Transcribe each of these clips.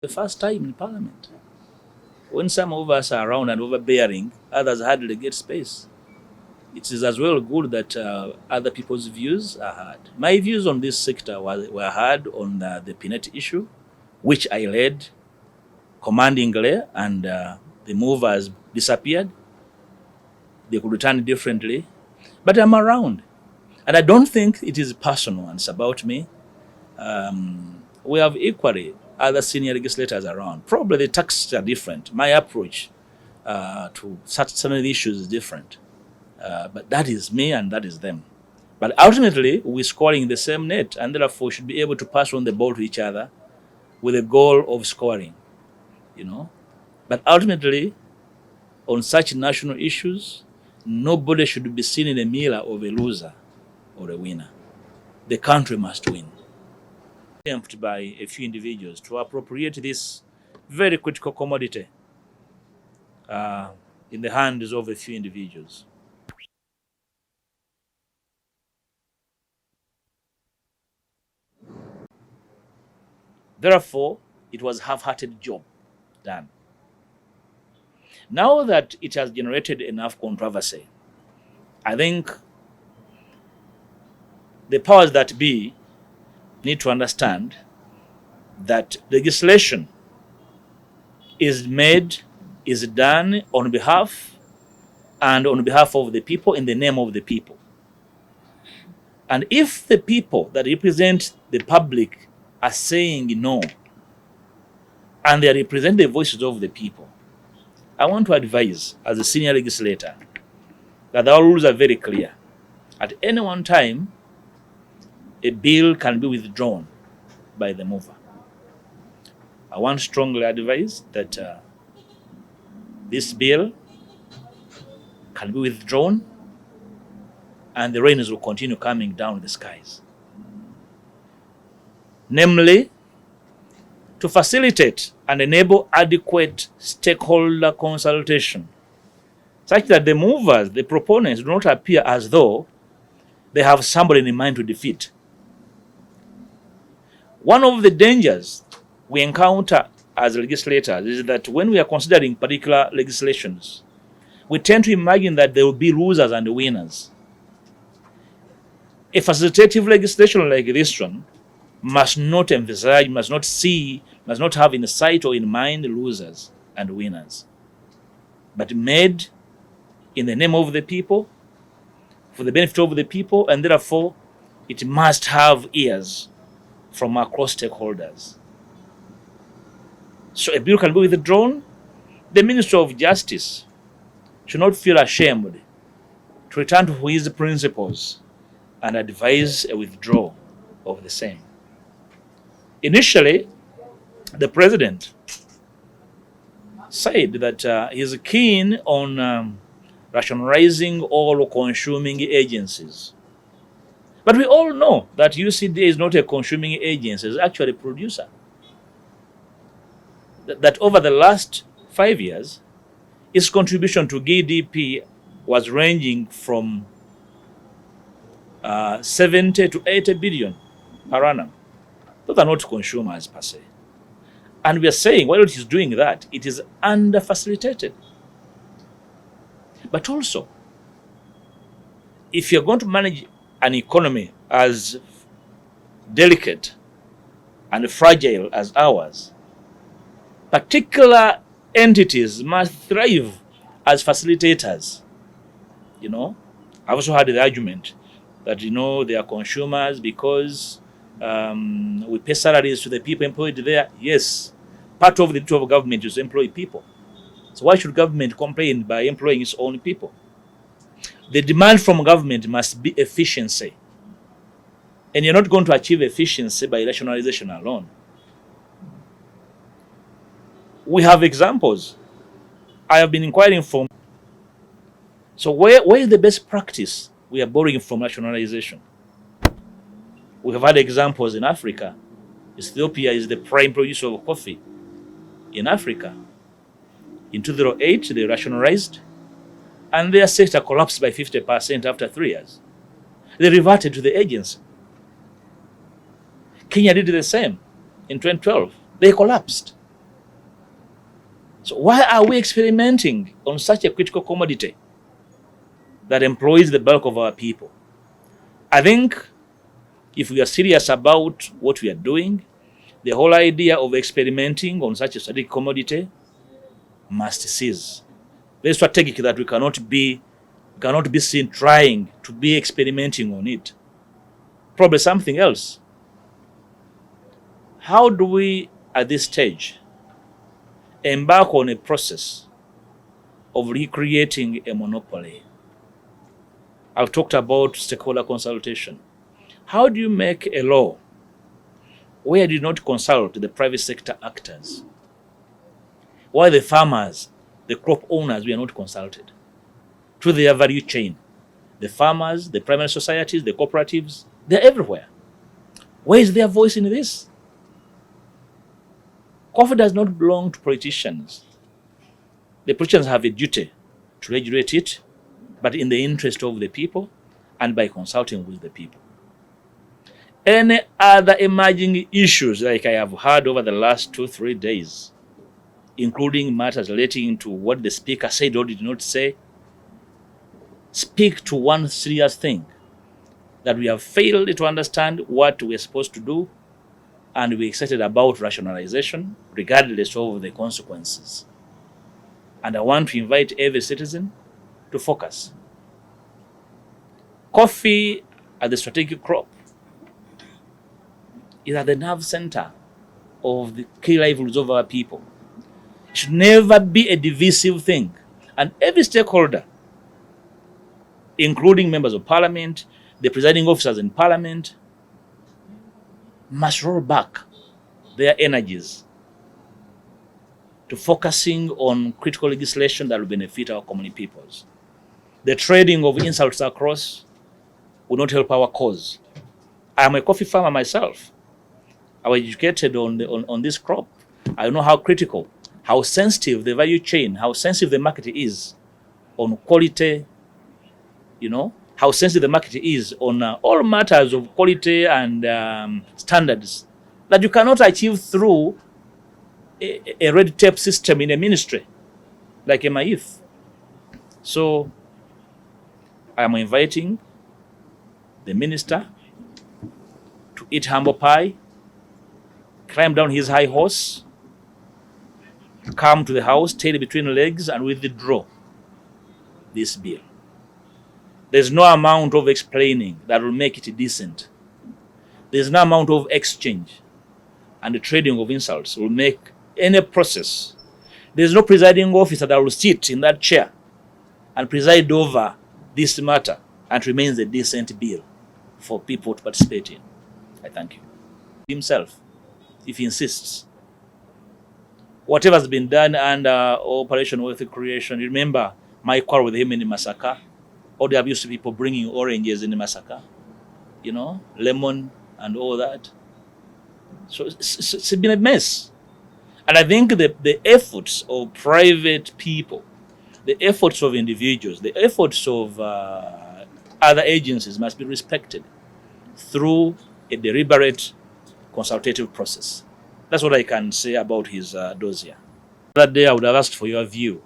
The first time in Parliament. When some of us are around and overbearing, others hardly get space. It is as well good that other people's views are heard. My views on this sector were heard on the peanut issue, which I led commandingly, and the movers disappeared. They could return differently. But I'm around. And I don't think it is personal and it's about me. We have equally other senior legislators around. Probably the tasks are different. My approach to certain issues is different. But that is me and that is them. But ultimately, we're scoring the same net, and therefore should be able to pass on the ball to each other with the goal of scoring, But ultimately, on such national issues, nobody should be seen in a mirror of a loser or a winner. The country must win. Attempt by a few individuals to appropriate this very critical commodity in the hands of a few individuals. Therefore, it was a half-hearted job done. Now that it has generated enough controversy, I think the powers that be need to understand that legislation is done on behalf of the people, in the name of the people. And if the people that represent the public are saying no, and they represent the voices of the people, I want to advise, as a senior legislator, that our rules are very clear. At any one time, a bill can be withdrawn by the mover. I want to strongly advise that this bill can be withdrawn and the rains will continue coming down the skies. Namely, to facilitate and enable adequate stakeholder consultation, such that the movers, the proponents, do not appear as though they have somebody in mind to defeat. One of the dangers we encounter as legislators is that when we are considering particular legislations, we tend to imagine that there will be losers and winners. A facilitative legislation like this one must not emphasize, must not have in sight or in mind losers and winners, but made in the name of the people, for the benefit of the people, and therefore it must have ears from across stakeholders. So a bill can be withdrawn. The Minister of Justice should not feel ashamed to return to his principles and advise a withdrawal of the same. Initially, the President said that he is keen on rationalizing all consuming agencies. But we all know that UCDA is not a consuming agency, it's actually a producer. That over the last 5 years, its contribution to GDP was ranging from 70 to 80 billion per annum. Those are not consumers per se. And we are saying, while it is doing that, it is under-facilitated. But also, if you're going to manage an economy as delicate and fragile as ours, particular entities must thrive as facilitators. I've also heard the argument that, they are consumers because we pay salaries to the people employed there. Yes, part of the duty of government is to employ people. So why should government complain by employing its own people? The demand from government must be efficiency. And you're not going to achieve efficiency by rationalization alone. We have examples. I have been inquiring from. So where is the best practice we are borrowing from rationalization? We have had examples in Africa. Ethiopia is the prime producer of coffee in Africa. In 2008, they rationalized, and their sector collapsed by 50% after 3 years. They reverted to the agency. Kenya did the same in 2012. They collapsed. So why are we experimenting on such a critical commodity that employs the bulk of our people? I think if we are serious about what we are doing, the whole idea of experimenting on such a strategic commodity must cease. Very strategic that we cannot be seen trying to be experimenting on it. Probably something else. How do we, at this stage, embark on a process of recreating a monopoly? I've talked about stakeholder consultation. How do you make a law where you do not consult the private sector actors? Why the farmers, the crop owners, we are not consulted through their value chain? The farmers, the primary societies, the cooperatives, they're everywhere. Where is their voice in this? Coffee does not belong to politicians. The politicians have a duty to regulate it, but in the interest of the people and by consulting with the people. Any other emerging issues like I have heard over the last 2-3 days, including matters relating to what the speaker said or did not say, speak to one serious thing, that we have failed to understand what we're supposed to do, and we're excited about rationalization regardless of the consequences. And I want to invite every citizen to focus. Coffee as the strategic crop is at the nerve center of the key livelihoods of our people. It should never be a divisive thing. And every stakeholder, including members of parliament, the presiding officers in parliament, must roll back their energies to focusing on critical legislation that will benefit our common peoples. The trading of insults across will not help our cause. I am a coffee farmer myself. I was educated on this crop. I know how critical, how sensitive the value chain, how sensitive the market is on quality, how sensitive the market is on all matters of quality and standards that you cannot achieve through a red tape system in a ministry like MIF. So I am inviting the minister to eat humble pie, climb down his high horse, come to the house, tail between legs, and withdraw this bill. There's no amount of explaining that will make it decent. There's no amount of exchange and the trading of insults will make any process. There's no presiding officer that will sit in that chair and preside over this matter and remains a decent bill for people to participate in. I thank you. Himself, if he insists, whatever has been done under Operation Wealth Creation, remember my quarrel with him in Masaka, all the abuse of people bringing oranges in Masaka, lemon and all that. So it's been a mess. And I think the efforts of private people, the efforts of individuals, the efforts of other agencies must be respected through a deliberate consultative process. That's what I can say about his dossier. That day I would have asked for your view.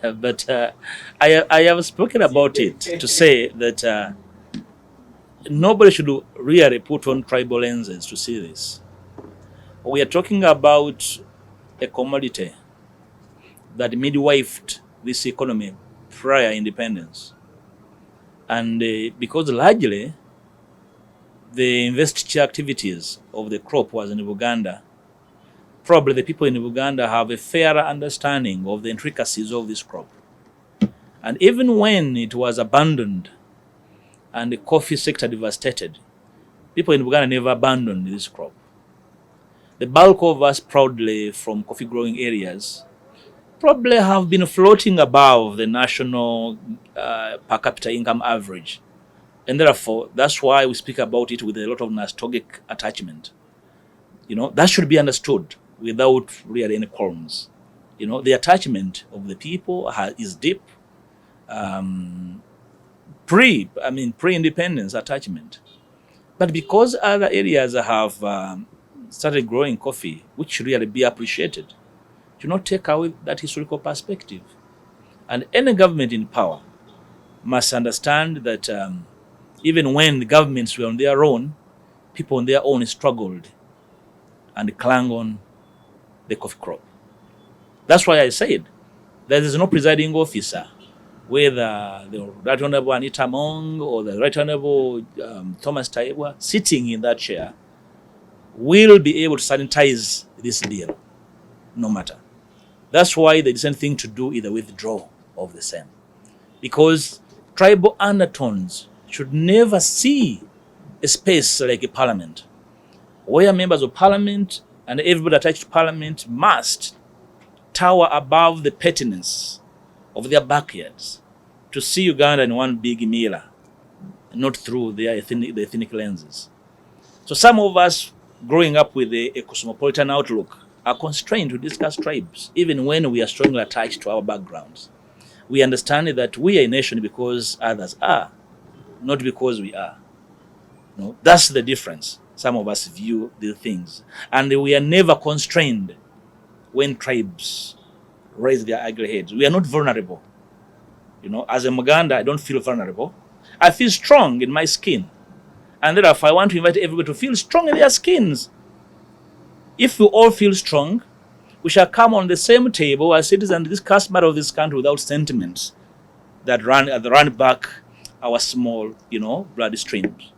But I have spoken about it to say that nobody should really put on tribal lenses to see this. We are talking about a commodity that midwifed this economy prior independence. And because largely the investiture activities of the crop was in Uganda, probably the people in Uganda have a fairer understanding of the intricacies of this crop. And even when it was abandoned and the coffee sector devastated, people in Uganda never abandoned this crop. The bulk of us proudly from coffee growing areas probably have been floating above the national per capita income average. And therefore, that's why we speak about it with a lot of nostalgic attachment. That should be understood without really any qualms. The attachment of the people is deep. Pre-independence attachment. But because other areas have started growing coffee, which should really be appreciated, do not take away that historical perspective. And any government in power must understand that even when the governments were on their own, people on their own struggled and clung on the coffee crop. That's why I said there is no presiding officer, whether the Right Honorable Anita Mong or the Right Honorable Thomas Taibwa sitting in that chair, will be able to sanitize this bill, no matter. That's why the decent thing to do is the withdrawal of the same. Because tribal undertones should never see a space like a parliament, where members of parliament and everybody attached to parliament must tower above the pettiness of their backyards to see Uganda in one big mirror, not through the ethnic lenses. So some of us growing up with a cosmopolitan outlook are constrained to discuss tribes, even when we are strongly attached to our backgrounds. We understand that we are a nation because others are, not because we are. No, that's the difference. Some of us view these things. And we are never constrained when tribes raise their ugly heads. We are not vulnerable. As a Muganda, I don't feel vulnerable. I feel strong in my skin. And therefore, I want to invite everybody to feel strong in their skins. If we all feel strong, we shall come on the same table as citizens and discuss matters of this country without sentiments that run back our small, blood streams.